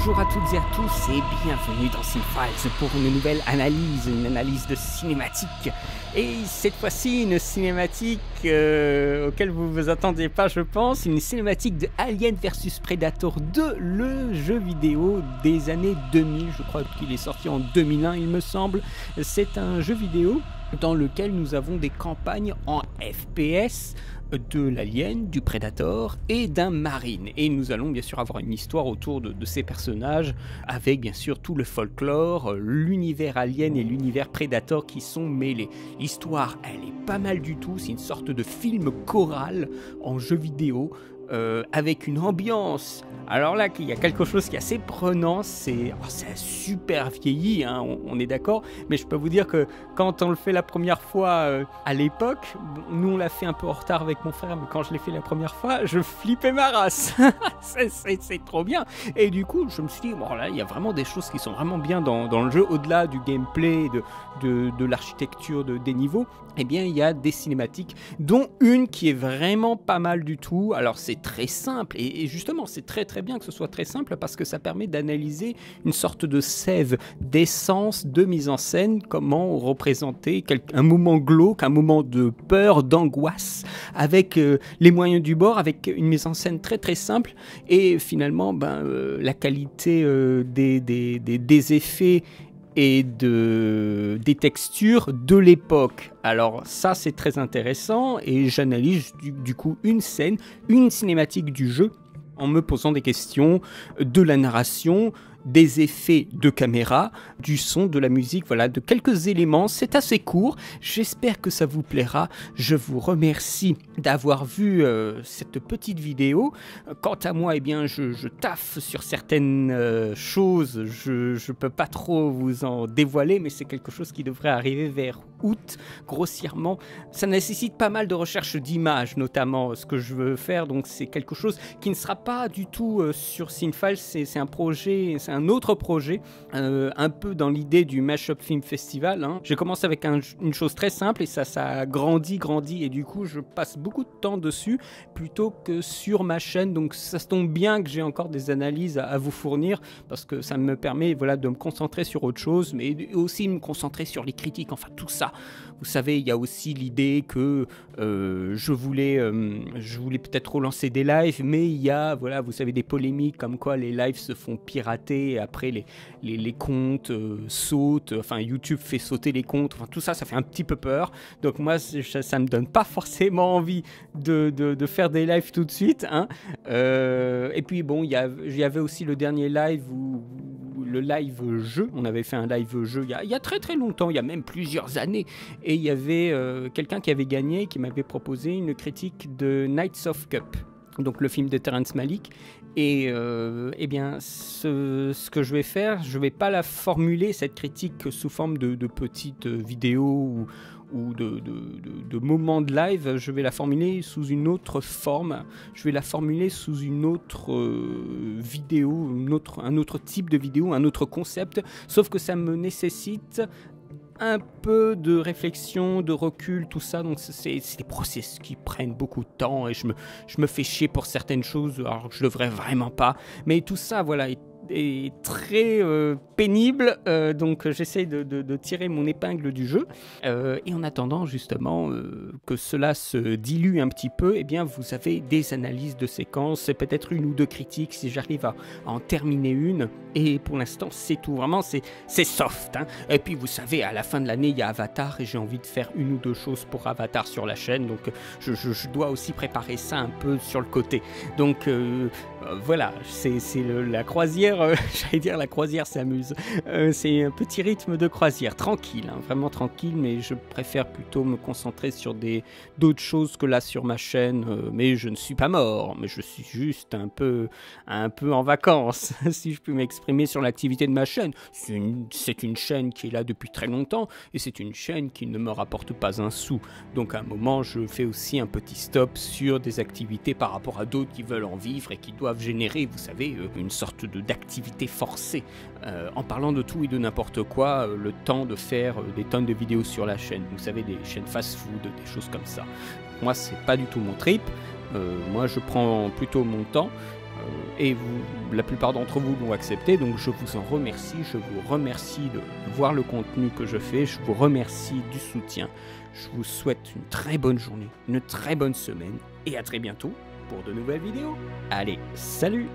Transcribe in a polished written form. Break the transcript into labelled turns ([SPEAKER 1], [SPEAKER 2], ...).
[SPEAKER 1] Bonjour à toutes et à tous et bienvenue dans Cinefiles pour une nouvelle analyse, de cinématique. Et cette fois-ci, une cinématique auquel vous vous attendiez pas, je pense, une cinématique de Alien vs Predator 2, le jeu vidéo des années 2000. Je crois qu'il est sorti en 2001, il me semble. C'est un jeu vidéo dans lequel nous avons des campagnes en FPS de l'Alien, du Predator et d'un Marine. Et nous allons bien sûr avoir une histoire autour de ces personnages, avec bien sûr tout le folklore, l'univers Alien et l'univers Predator qui sont mêlés. L'histoire, elle est pas mal du tout, c'est une sorte de film choral en jeu vidéo, avec une ambiance. Alors là, il y a quelque chose qui est assez prenant, c'est super vieilli, hein, on est d'accord, mais je peux vous dire que quand on le fait la première fois à l'époque, nous on l'a fait un peu en retard avec mon frère, mais quand je l'ai fait la première fois, je flippais ma race. c'est trop bien. Et du coup, je me suis dit, bon là, il y a vraiment des choses qui sont vraiment bien dans le jeu, au-delà du gameplay, de l'architecture des niveaux. Eh bien, il y a des cinématiques, dont une qui est vraiment pas mal du tout. Alors, c'est très simple, et justement, c'est très très bien que ce soit très simple, parce que ça permet d'analyser une sorte de sève d'essence, de mise en scène, comment représenter un moment glauque, un moment de peur, d'angoisse, avec les moyens du bord, avec une mise en scène très très simple, et finalement, la qualité des effets et des textures de l'époque. Alors ça, c'est très intéressant, et j'analyse du coup une scène, une cinématique du jeu, en me posant des questions de la narration, des effets de caméra, du son, de la musique, voilà, de quelques éléments. C'est assez court, j'espère que ça vous plaira. Je vous remercie d'avoir vu cette petite vidéo. Quant à moi, eh bien, je taffe sur certaines choses, je peux pas trop vous en dévoiler, mais c'est quelque chose qui devrait arriver vers août, grossièrement. Ça nécessite pas mal de recherche d'images, notamment ce que je veux faire, donc c'est quelque chose qui ne sera pas du tout sur Cinefiles, c'est un projet, c'est un autre projet, un peu dans l'idée du Mashup Film Festival, hein. J'ai commencé avec une chose très simple, et ça a grandi, et du coup je passe beaucoup de temps dessus, plutôt que sur ma chaîne, donc ça se tombe bien que j'ai encore des analyses à vous fournir, parce que ça me permet, voilà, de me concentrer sur autre chose, mais aussi me concentrer sur les critiques, enfin tout ça. Vous savez, il y a aussi l'idée que je voulais peut-être relancer des lives, mais il y a, voilà, vous savez, des polémiques comme quoi les lives se font pirater, et après les comptes sautent, enfin YouTube fait sauter les comptes, enfin tout ça, ça fait un petit peu peur. Donc moi, ça me donne pas forcément envie de faire des lives tout de suite, hein. Et puis bon, il y avait aussi le dernier live le live jeu, on avait fait un live jeu il y a très très longtemps, il y a même plusieurs années, et il y avait quelqu'un qui avait gagné, qui m'avait proposé une critique de Knights of Cup, donc le film de Terrence Malick, et eh bien ce que je vais faire, je vais pas la formuler, cette critique, sous forme de petites vidéos ou de moments de live. Je vais la formuler sous une autre forme, je vais la formuler sous une autre vidéo, un autre type de vidéo, un autre concept, sauf que ça me nécessite un peu de réflexion, de recul, tout ça, donc c'est des process qui prennent beaucoup de temps, et je me fais chier pour certaines choses, alors que je devrais vraiment pas, mais tout ça, voilà, est très pénible, donc j'essaie de tirer mon épingle du jeu, et en attendant justement que cela se dilue un petit peu, eh bien vous avez des analyses de séquences, et peut-être une ou deux critiques si j'arrive à en terminer une, et pour l'instant c'est tout, vraiment c'est soft, hein. Et puis vous savez, à la fin de l'année il y a Avatar, et j'ai envie de faire une ou deux choses pour Avatar sur la chaîne, donc je dois aussi préparer ça un peu sur le côté, donc voilà, c'est la croisière, j'allais dire la croisière s'amuse, c'est un petit rythme de croisière, tranquille, hein, vraiment tranquille, mais je préfère plutôt me concentrer sur d'autres choses que là sur ma chaîne, mais je ne suis pas mort, mais je suis juste un peu en vacances, si je puis m'exprimer sur l'activité de ma chaîne. C'est une chaîne qui est là depuis très longtemps, et c'est une chaîne qui ne me rapporte pas un sou, donc à un moment je fais aussi un petit stop sur des activités par rapport à d'autres qui veulent en vivre et qui doivent générer, vous savez, une sorte d'activité forcée, en parlant de tout et de n'importe quoi, le temps de faire des tonnes de vidéos sur la chaîne, vous savez, des chaînes fast-food, des choses comme ça. Moi, c'est pas du tout mon trip, moi je prends plutôt mon temps, et la plupart d'entre vous l'ont accepté, donc je vous en remercie. Je vous remercie de voir le contenu que je fais, je vous remercie du soutien. Je vous souhaite une très bonne journée, une très bonne semaine, et à très bientôt pour de nouvelles vidéos. Allez, salut!